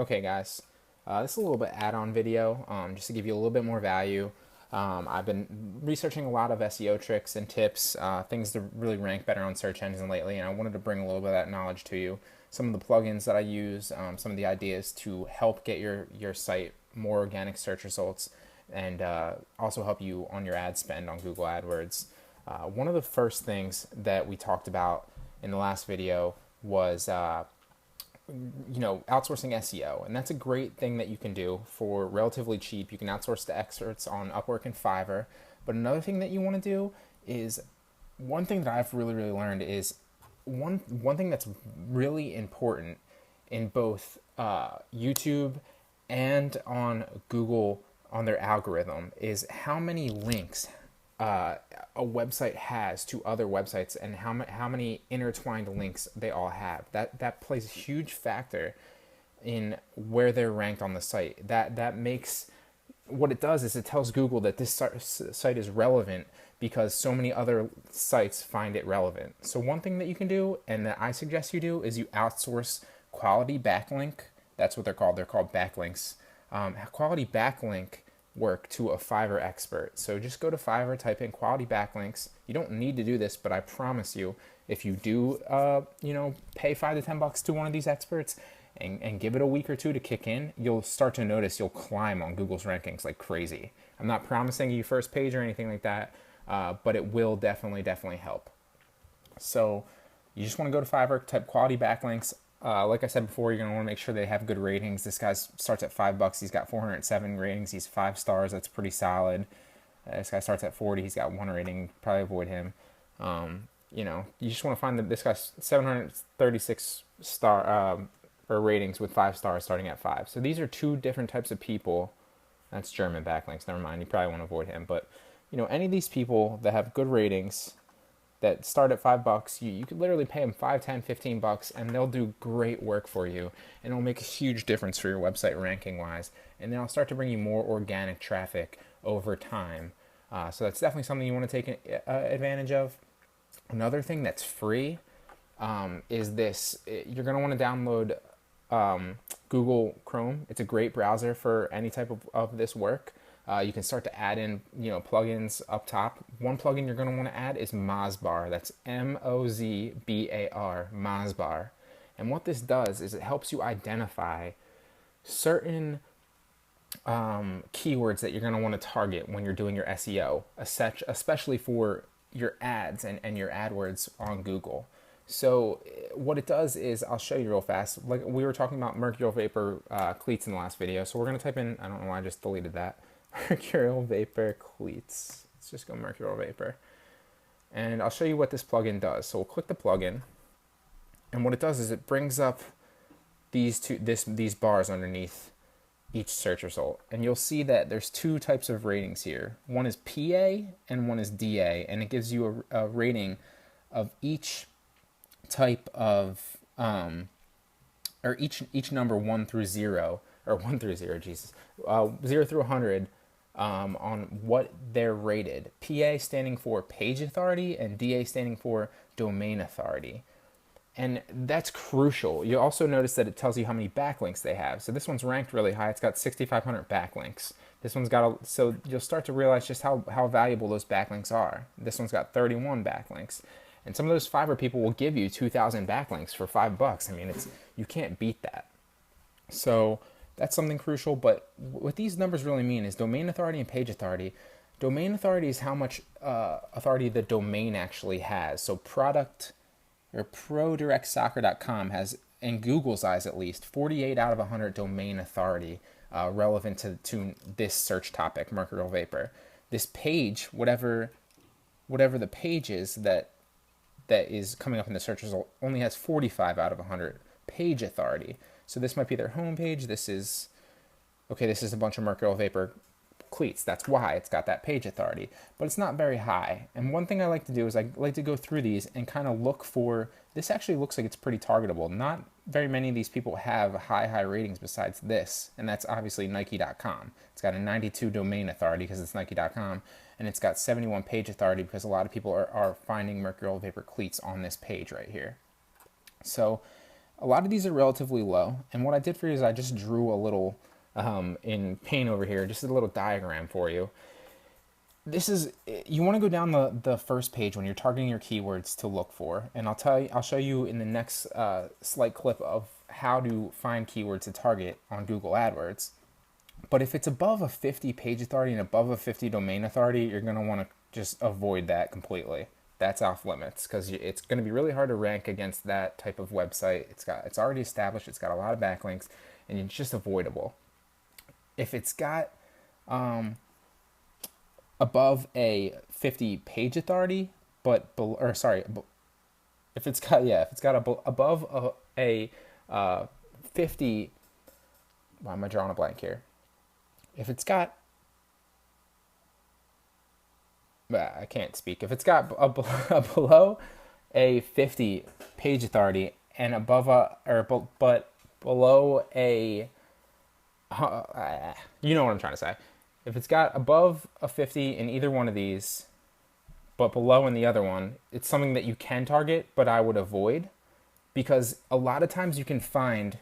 Okay, guys, this is a little bit add-on video, just to give you a little bit more value. I've been researching a lot of SEO tricks and tips, things to really rank better on search engines lately, and I wanted to bring a little bit of that knowledge to you. Some of the plugins that I use, some of the ideas to help get your site more organic search results, and also help you on your ad spend on Google AdWords. One of the first things that we talked about in the last video was outsourcing SEO, and that's a great thing that you can do for relatively cheap. You can outsource to experts on Upwork and Fiverr. But another thing that you want to do is, one thing that I've really learned is one thing that's really important in both YouTube and on Google on their algorithm is how many links a website has to other websites, and how many intertwined links they all have. That plays a huge factor in where they're ranked on the site. That makes, what it does is it tells Google that this site is relevant because so many other sites find it relevant. So one thing that you can do, and that I suggest you do, is you outsource quality backlink. That's what they're called. They're called backlinks. Quality backlink work to a Fiverr expert. So just go to Fiverr, type in quality backlinks. You don't need to do this, but I promise you, if you do, pay $5 to $10 to one of these experts and give it a week or two to kick in, you'll start to notice you'll climb on Google's rankings like crazy. I'm not promising you first page or anything like that, but it will definitely help. So you just want to go to Fiverr, type quality backlinks. Like I said before, you're going to want to make sure they have good ratings. This guy starts at $5. He's got 407 ratings. He's 5 stars. That's pretty solid. This guy starts at 40. He's got 1 rating. Probably avoid him. You just want to find that this guy's 736 or ratings with 5 stars starting at 5. So these are 2 different types of people. That's German backlinks. Never mind. You probably want to avoid him. But any of these people that have good ratings that start at $5, you could literally pay them $5, $10, $15, and they'll do great work for you, and it'll make a huge difference for your website ranking wise, and then I'll start to bring you more organic traffic over time. So that's definitely something you want to take advantage of. Another thing that's free is this. You're going to want to download Google Chrome. It's a great browser for any type of this work. You can start to add in, plugins up top. One plugin you're going to want to add is Mozbar. That's Mozbar, Mozbar. And what this does is it helps you identify certain keywords that you're going to want to target when you're doing your SEO, especially for your ads and your AdWords on Google. So what it does is, I'll show you real fast. Like we were talking about mercurial vapor cleats in the last video. So we're going to type in, I don't know why I just deleted that. Mercurial vapor cleats. Let's just go mercurial vapor. And I'll show you what this plugin does. So we'll click the plugin. And what it does is it brings up these bars underneath each search result. And you'll see that there's 2 types of ratings here. One is PA and one is DA. And it gives you a rating of each type of, or each number 1 through 0, or 1 through 0, Jesus, 0 through 100, on what they're rated. PA standing for page authority and DA standing for domain authority. And that's crucial. You also notice that it tells you how many backlinks they have. So this one's ranked really high. It's got 6,500 backlinks. This one's got, so you'll start to realize just how valuable those backlinks are. This one's got 31 backlinks. And some of those Fiverr people will give you 2,000 backlinks for $5. I mean, you can't beat that. So that's something crucial. But what these numbers really mean is domain authority and page authority. Domain authority is how much authority the domain actually has. So product or ProDirectSoccer.com has, in Google's eyes at least, 48 out of 100 domain authority relevant to this search topic, mercurial vapor. This page, whatever the page is that is coming up in the search result, only has 45 out of 100 page authority. So this might be their homepage. This is a bunch of mercurial vapor cleats. That's why it's got that page authority, but it's not very high. And one thing I like to do is I like to go through these and kind of look for, this actually looks like it's pretty targetable. Not very many of these people have high ratings besides this, and that's obviously Nike.com. It's got a 92 domain authority because it's Nike.com, and it's got 71 page authority because a lot of people are finding mercurial vapor cleats on this page right here. So a lot of these are relatively low. And what I did for you is I just drew a little in Paint over here, just a little diagram for you. This is, you want to go down the first page when you're targeting your keywords to look for. And I'll show you in the next slight clip of how to find keywords to target on Google AdWords. But if it's above a 50 page authority and above a 50 domain authority, you're going to want to just avoid that completely. That's off limits because it's going to be really hard to rank against that type of website. It's already established. It's got a lot of backlinks, and it's just avoidable. If it's got above a 50 page authority, but below, or sorry, if it's got above a 50. Why am I drawing a blank here? If it's got, I can't speak. If it's got a below a 50 page authority and above but below a, you know what I'm trying to say. If it's got above a 50 in either one of these, but below in the other one, it's something that you can target, but I would avoid, because a lot of times you can find,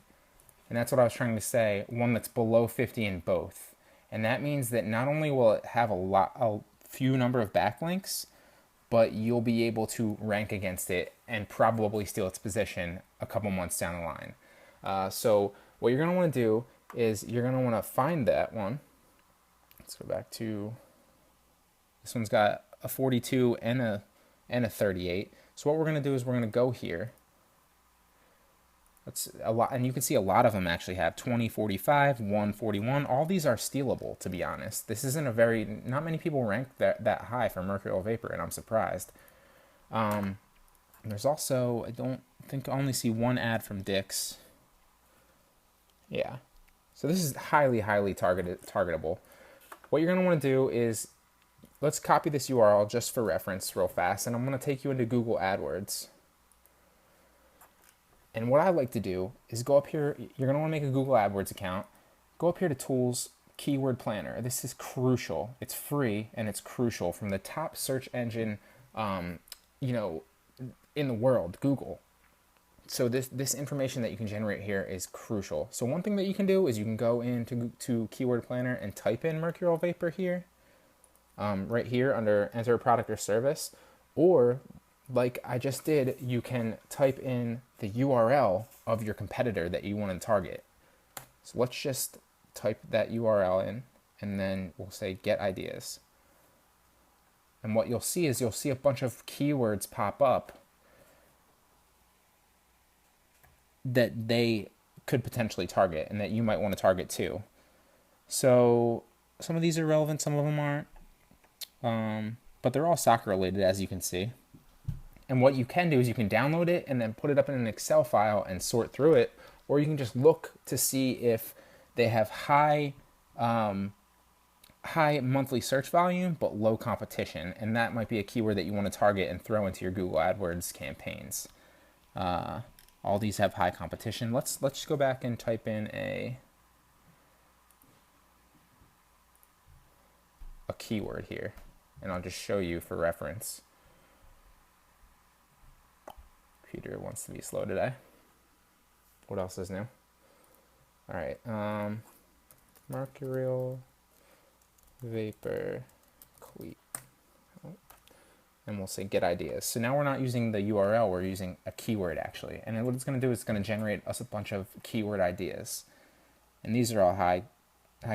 and that's what I was trying to say, one that's below 50 in both. And that means that not only will it have a few number of backlinks, but you'll be able to rank against it and probably steal its position a couple months down the line. So what you're going to want to do is you're going to want to find that one. Let's go back to, this one's got a 42 and a 38. So what we're going to do is we're going to go here. That's a lot, and you can see a lot of them actually have 20, 45, 141. All these are stealable, to be honest. This isn't a very, not many people rank that high for mercurial vapor, and I'm surprised. There's also, I don't think I only see one ad from Dick's. Yeah. So this is highly, highly targetable. What you're going to want to do is, let's copy this URL just for reference real fast, and I'm going to take you into Google AdWords. And what I like to do is go up here, you're going to want to make a Google AdWords account, go up here to Tools, Keyword Planner. This is crucial. It's free, and it's crucial from the top search engine, in the world, Google. So this information that you can generate here is crucial. So one thing that you can do is you can go into Keyword Planner and type in mercurial vapor here, right here under Enter a Product or Service, or like I just did, you can type in the URL of your competitor that you want to target. So let's just type that URL in, and then we'll say get ideas. And what you'll see is you'll see a bunch of keywords pop up that they could potentially target and that you might want to target too. So some of these are relevant, some of them aren't, but they're all soccer related, as you can see. And what you can do is you can download it and then put it up in an Excel file and sort through it, or you can just look to see if they have high monthly search volume but low competition, and that might be a keyword that you want to target and throw into your Google AdWords campaigns. All these have high competition. Let's go back and type in a keyword here, and I'll just show you for reference. Computer wants to be slow today. What else is new? All right, mercurial vapor cleat, and we'll say get ideas. So now we're not using the URL, we're using a keyword actually. And then what it's going to do is it's going to generate us a bunch of keyword ideas. And these are all high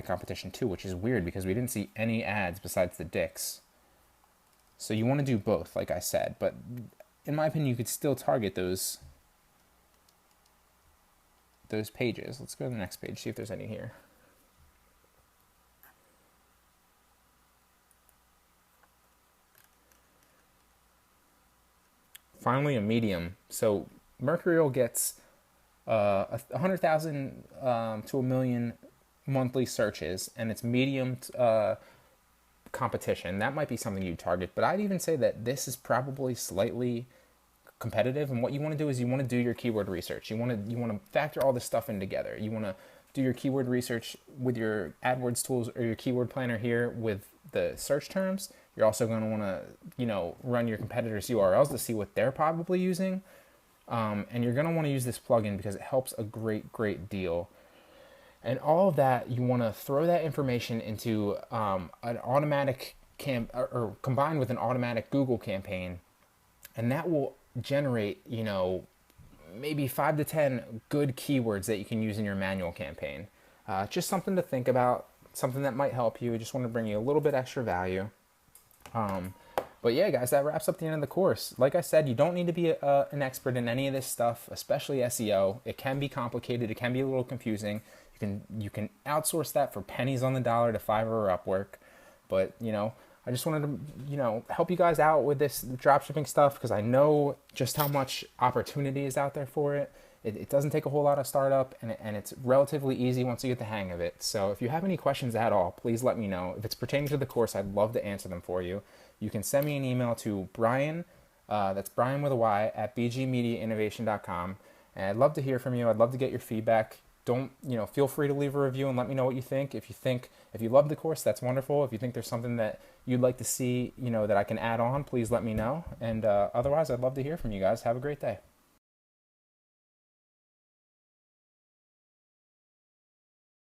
competition too, which is weird because we didn't see any ads besides the Dick's. So you want to do both, like I said, but in my opinion, you could still target those pages. Let's go to the next page, see if there's any here. Finally, a medium. So mercurial gets 100,000 to 1 million monthly searches, and it's medium competition. That might be something you target, but I'd even say that this is probably slightly competitive. And what you want to do is you want to do your keyword research. You want to factor all this stuff in together. You want to do your keyword research with your AdWords tools or your keyword planner here with the search terms. You're also going to want to, run your competitors' URLs to see what they're probably using. And you're going to want to use this plugin because it helps a great deal. And all of that, you want to throw that information into an automatic or combined with an automatic Google campaign, and that will generate, maybe 5 to 10 good keywords that you can use in your manual campaign. Just something to think about, something that might help you. I just want to bring you a little bit extra value. But yeah, guys, that wraps up the end of the course. Like I said, you don't need to be an expert in any of this stuff, especially SEO. It can be complicated. It can be a little confusing. You can outsource that for pennies on the dollar to Fiverr or Upwork. But, I just wanted to, help you guys out with this dropshipping stuff because I know just how much opportunity is out there for it. It doesn't take a whole lot of startup, and it's relatively easy once you get the hang of it. So if you have any questions at all, please let me know. If it's pertaining to the course, I'd love to answer them for you. You can send me an email to Brian, that's Brian with a Y, at bgmediainnovation.com. And I'd love to hear from you. I'd love to get your feedback. Feel free to leave a review and let me know what you think. If you love the course, that's wonderful. If you think there's something that you'd like to see, that I can add on, please let me know. And otherwise, I'd love to hear from you guys. Have a great day.